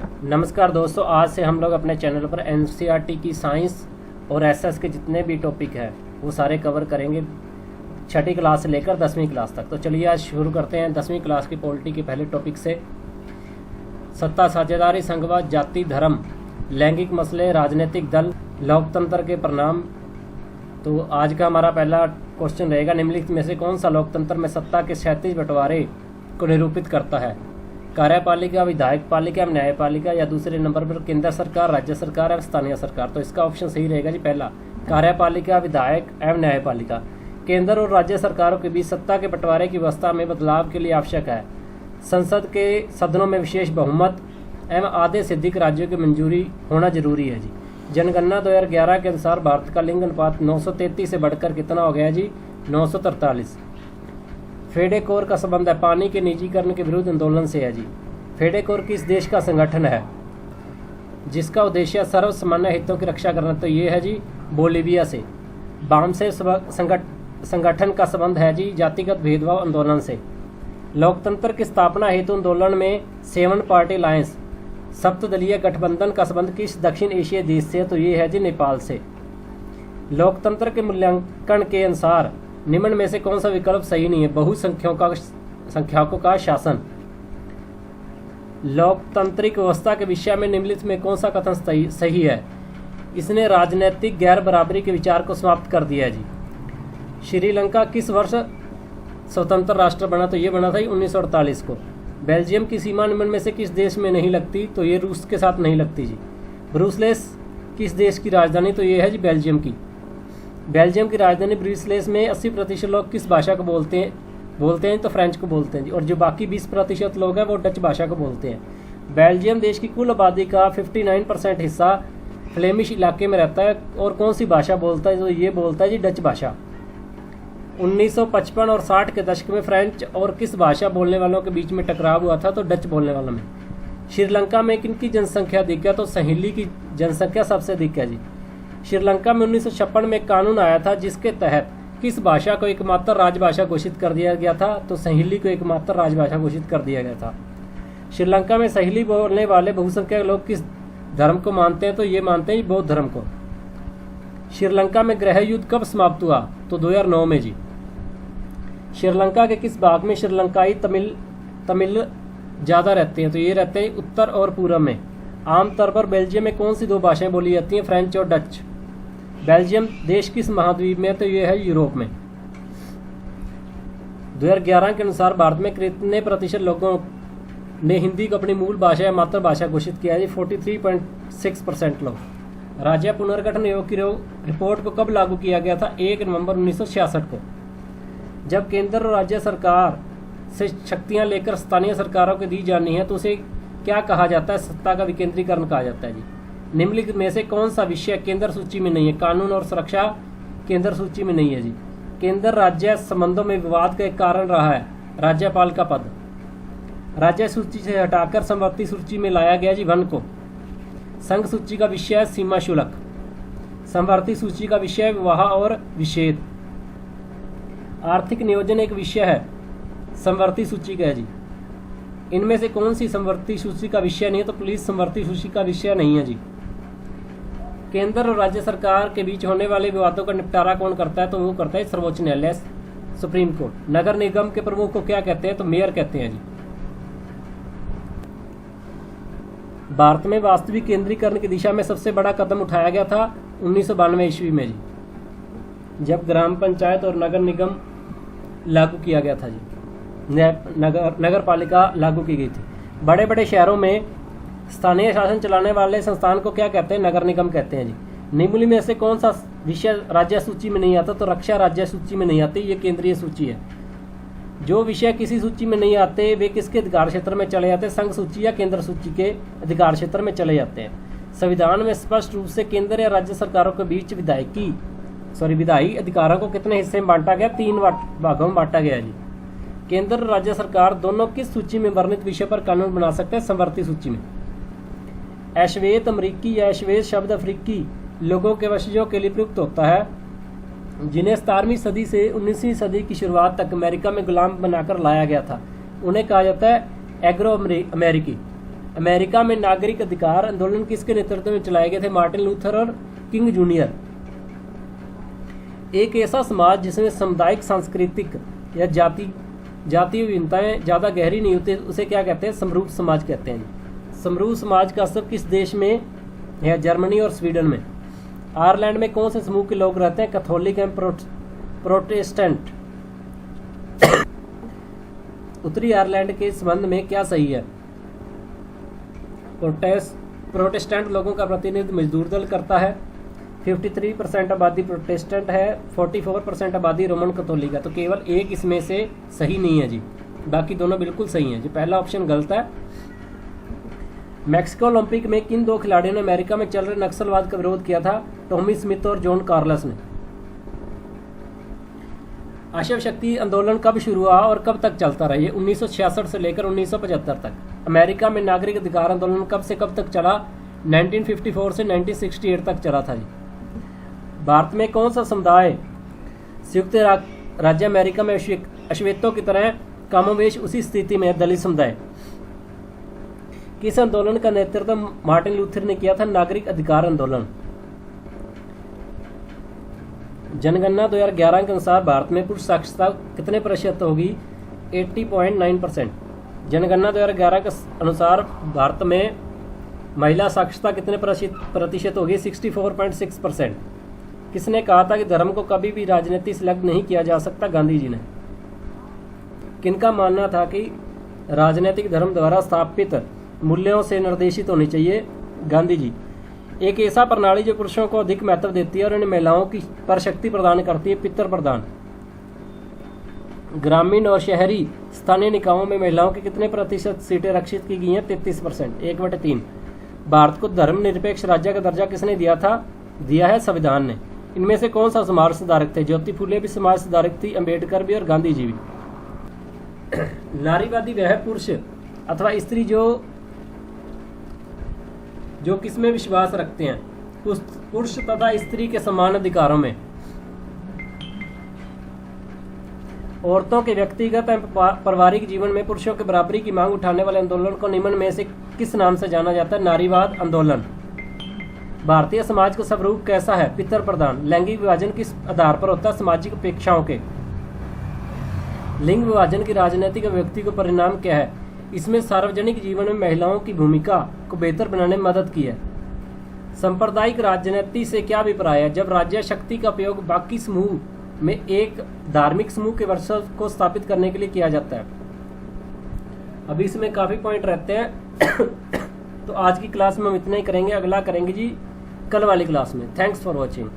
नमस्कार दोस्तों, आज से हम लोग अपने चैनल पर एनसीईआरटी की साइंस और एसएस के जितने भी टॉपिक हैं वो सारे कवर करेंगे, छठी क्लास से लेकर 10वीं क्लास तक। तो चलिए आज शुरू करते हैं 10वीं क्लास की पॉलिटी के पहले टॉपिक से। सत्ता साझेदारी, संघवाद, जाति, धर्म, लैंगिक मसले, राजनीतिक दल, लोकतंत्र के परिणाम। तो आज का हमारा पहला क्वेश्चन रहेगा, निम्नलिखित में से कौन सा लोकतंत्र में सत्ता के क्षैतिज बंटवारे को निरूपित करता है? कार्यपालिका, विधायक पालिका, न्यायपालिका, या दूसरे नंबर पर केंद्र सरकार, राज्य सरकार या स्थानीय सरकार। तो इसका ऑप्शन सही रहेगा जी पहला, कार्यपालिका, विधायक एवं न्यायपालिका। केंद्र और राज्य सरकारों के बीच सत्ता के बंटवारे की व्यवस्था में बदलाव के लिए आवश्यक है संसद के सदनों में विशेष बहुमत एवं आधे से अधिक राज्यों की मंजूरी होना जरूरी है जी। जनगणना 2011 के अनुसार भारत का लिंग अनुपात 933 से बढ़कर कितना हो गया जी? 943। फेडेकोर का संबंध है पानी के निजीकरण के विरुद्ध आंदोलन से है जी। फेडेकोर किस देश का संगठन है जिसका उद्देश्य सर्वसामान्य हितों की रक्षा करना? तो ये है जी बोलीविया से। बाम से संगठन का संबंध है जी जातिगत भेदभाव आंदोलन से। लोकतंत्र की स्थापना हेतु आंदोलन में 7 पार्टी अलायंस सप्तदलीय गठबंधन का संबंध किस दक्षिण एशियाई देश से? तो ये है जी नेपाल से। लोकतंत्र के मूल्यांकन के अनुसार निम्न में से कौन सा विकल्प सही नहीं है? बहुसंख्यकों का शासन। लोकतांत्रिक व्यवस्था के विषय में निम्नलिखित में कौन सा कथन सही है? इसने राजनीतिक गैर बराबरी के विचार को समाप्त कर दिया जी। श्रीलंका किस वर्ष स्वतंत्र राष्ट्र बना? तो ये बना था 1948 को। बेल्जियम की सीमा निम्न में से किस देश में नहीं लगती? तो ये रूस के साथ नहीं लगती जी। ब्रुसेल्स किस देश की राजधानी? तो ये है जी बेल्जियम की। बेल्जियम की राजधानी ब्रुसेल्स में 80% लोग किस भाषा को बोलते हैं? तो फ्रेंच को बोलते हैं जी। और जो बाकी 20% लोग हैं वो डच भाषा को बोलते हैं। बेल्जियम देश की कुल आबादी का 59% हिस्सा फ्लेमिश इलाके में रहता है और कौन सी भाषा बोलता है? तो ये बोलता है जी डच भाषा। 1955 और 60 के दशक में फ्रेंच और किस भाषा बोलने वालों के बीच में टकराव हुआ था? तो डच बोलने वालों में। श्रीलंका में किनकी जनसंख्या अधिक है? तो सहेली की जनसंख्या सबसे अधिक है जी। श्रीलंका में 1956 में एक कानून आया था जिसके तहत किस भाषा को एकमात्र राजभाषा घोषित कर दिया गया था? तो सहेली को एकमात्र राजभाषा घोषित कर दिया गया था। श्रीलंका में सहेली बोलने वाले बहुसंख्यक लोग किस धर्म को मानते हैं? तो ये मानते हैं बौद्ध धर्म को। श्रीलंका में गृह युद्ध कब समाप्त हुआ? तो 2009 में जी। श्रीलंका के किस भाग में श्रीलंकाई तमिल ज़्यादा रहते हैं? तो ये रहते हैं उत्तर और पूर्व में। आमतौर पर बेल्जियम में कौन सी 2 भाषाएं बोली जाती हैं? फ्रेंच और डच। बेल्जियम देश किस महाद्वीप में है? तो ये है यूरोप में। 2011 के अनुसार भारत में कितने प्रतिशत लोगों ने हिंदी को अपनी मूल भाषा या मातृभाषा घोषित किया है जी? 43.6% लोग। राज्य पुनर्गठन आयोग की रिपोर्ट को कब लागू किया गया था? 1 नवंबर 1966 को। जब केंद्र और राज्य सरकार से शक्तियां लेकर स्थानीय सरकारों को दी जानी है तो उसे क्या कहा जाता है? सत्ता का विकेंद्रीकरण कहा जाता है जी। निम्नलिखित में से कौन सा विषय केंद्र सूची में नहीं है? कानून और सुरक्षा केंद्र सूची में नहीं है जी। केंद्र राज्य संबंधों में विवाद का एक कारण रहा है राज्यपाल का पद। राज्य सूची से हटाकर समवर्ती सूची में लाया गया जी वन को। संघ सूची का विषय है सीमा शुल्क। समवर्ती सूची का विषय विवाह और विच्छेद। आर्थिक नियोजन एक विषय है समवर्ती सूची का है जी। इनमें से कौन सी समवर्ती सूची का विषय नहीं है? तो पुलिस समवर्ती सूची का विषय नहीं है जी। केंद्र और राज्य सरकार के बीच होने वाले विवादों का निपटारा कौन करता है? तो वो करता है सर्वोच्च न्यायालय, सुप्रीम कोर्ट। नगर निगम के प्रमुख को क्या कहते हैं? तो मेयर कहते हैं जी। भारत में वास्तविक केंद्रीकरण की दिशा में सबसे बड़ा कदम उठाया गया था 1992 ईस्वी में जी, जब ग्राम पंचायत और नगर निगम लागू किया गया था जी। नगर पालिका लागू की गई थी। बड़े बड़े शहरों में स्थानीय शासन चलाने वाले संस्थान को क्या कहते हैं? नगर निगम कहते हैं जी। निम्नलिखित में से कौन सा विषय राज्य सूची में नहीं आता? तो रक्षा राज्य सूची में नहीं आती, ये केंद्रीय सूची है। जो विषय किसी सूची में नहीं आते वे किसके अधिकार क्षेत्र में चले जाते हैं? संघ सूची या केंद्र सूची के अधिकार क्षेत्र में चले जाते हैं। संविधान में स्पष्ट रूप से केंद्र या राज्य सरकारों के बीच विधायी अधिकारों को कितने हिस्से में बांटा गया? 3 भागों में बांटा गया जी। केंद्र और राज्य सरकार दोनों किस सूची में वर्णित विषय पर कानून बना सकते हैं? समवर्ती सूची में। अश्वेत अमरीकी या अश्वेत शब्द अफ्रीकी लोगों के वंशजों के लिए प्रयुक्त होता है जिन्हें 17वीं सदी से 19वीं सदी की शुरुआत तक अमेरिका में गुलाम बनाकर लाया गया था। उन्हें कहा जाता है एग्रो अमेरिकी। अमेरिका में नागरिक अधिकार आंदोलन किसके नेतृत्व में चलाए गए थे? मार्टिन लूथर और किंग जूनियर। एक ऐसा समाज जिसमें सामुदायिक, सांस्कृतिक या जातीय विभिन्नताएं ज्यादा गहरी नहीं होती, उसे क्या कहते हैं? समरूप समाज कहते हैं। समरूप समाज का अस्तित्व किस देश में है? जर्मनी और स्वीडन में। आयरलैंड में कौन से समूह के लोग रहते हैं? कैथोलिक एवं प्रोटेस्टेंट। उत्तरी आयरलैंड के संबंध में क्या सही है? प्रोटेस्टेंट लोगों का प्रतिनिधित्व मजदूर दल करता है। 53% आबादी प्रोटेस्टेंट है, 44% आबादी रोमन कैथोलिक है। तो केवल एक इसमें से सही नहीं है जी, बाकी दोनों बिल्कुल सही हैं जी। पहला ऑप्शन गलत है। मैक्सिको ओलंपिक में किन दो खिलाड़ियों ने अमेरिका में चल रहे नक्सलवाद का विरोध किया था? टॉमी स्मिथ और जॉन कार्लस ने। आशव शक्ति आंदोलन कब शुरू हुआ और कब तक चलता रहा? ये 1966 से लेकर 1975 तक। अमेरिका में नागरिक अधिकार आंदोलन कब से कब तक चला? 1954 से 1968 तक चला था जी। भारत में कौन सा समुदाय संयुक्त राज्य अमेरिका में अश्वेतों की तरह कमोवेश उसी स्थिति में है? दलित समुदाय। किस आंदोलन का नेतृत्व मार्टिन लूथर ने किया था? नागरिक अधिकार आंदोलन। जनगणना 2011 के अनुसार भारत में पुरुष साक्षरता कितने प्रतिशत होगी? 80.9%। जनगणना 2011 के अनुसार भारत में महिला साक्षरता कितने प्रतिशत होगी? 64.6%। किसने कहा था कि धर्म को कभी भी राजनीति से संलग्न नहीं किया जा सकता? गांधी जी ने। किनका मानना था कि राजनीतिक धर्म द्वारा स्थापित मूल्यों से निर्देशित होनी चाहिए? गांधी जी। एक ऐसा प्रणाली जो पुरुषों को अधिक महत्व देती है और इन महिलाओं की पर शक्ति प्रदान करती है? पितृ प्रदान। ग्रामीण और शहरी स्थानीय निकायों में महिलाओं की कितने प्रतिशत सीटें रक्षित की गई हैं? 33%, 1/3। भारत को धर्मनिरपेक्ष राज्य का दर्जा किसने दिया था? दिया है संविधान ने। इनमें से कौन सा समाज सुधारक थे? ज्योति फुले भी समाज सुधारक थी, अंबेडकर भी और गांधी जी भी। नारीवादी वह पुरुष अथवा स्त्री जो किसमें विश्वास रखते हैं? पुरुष तथा स्त्री के समान अधिकारों में। औरतों के व्यक्तिगत एवं पारिवारिक जीवन में पुरुषों के बराबरी की मांग उठाने वाले आंदोलन को निम्न में से किस नाम से जाना जाता है? नारीवाद आंदोलन। भारतीय समाज का स्वरूप कैसा है? पितृ प्रधान। लैंगिक विभाजन किस आधार पर होता है? सामाजिक अपेक्षाओं के। लिंग विभाजन की राजनीतिक अभिव्यक्ति का परिणाम क्या है? इसमें सार्वजनिक जीवन में महिलाओं की भूमिका को बेहतर बनाने में मदद की है। सांप्रदायिक राजनीति से क्या अभिप्राय है? जब राज्य शक्ति का उपयोग बाकी समूह में एक धार्मिक समूह के वर्चस्व को स्थापित करने के लिए किया जाता है। अभी इसमें काफी पॉइंट रहते हैं। तो आज की क्लास में हम इतना ही करेंगे, अगला करेंगे जी कल वाली क्लास में। Thanks for watching.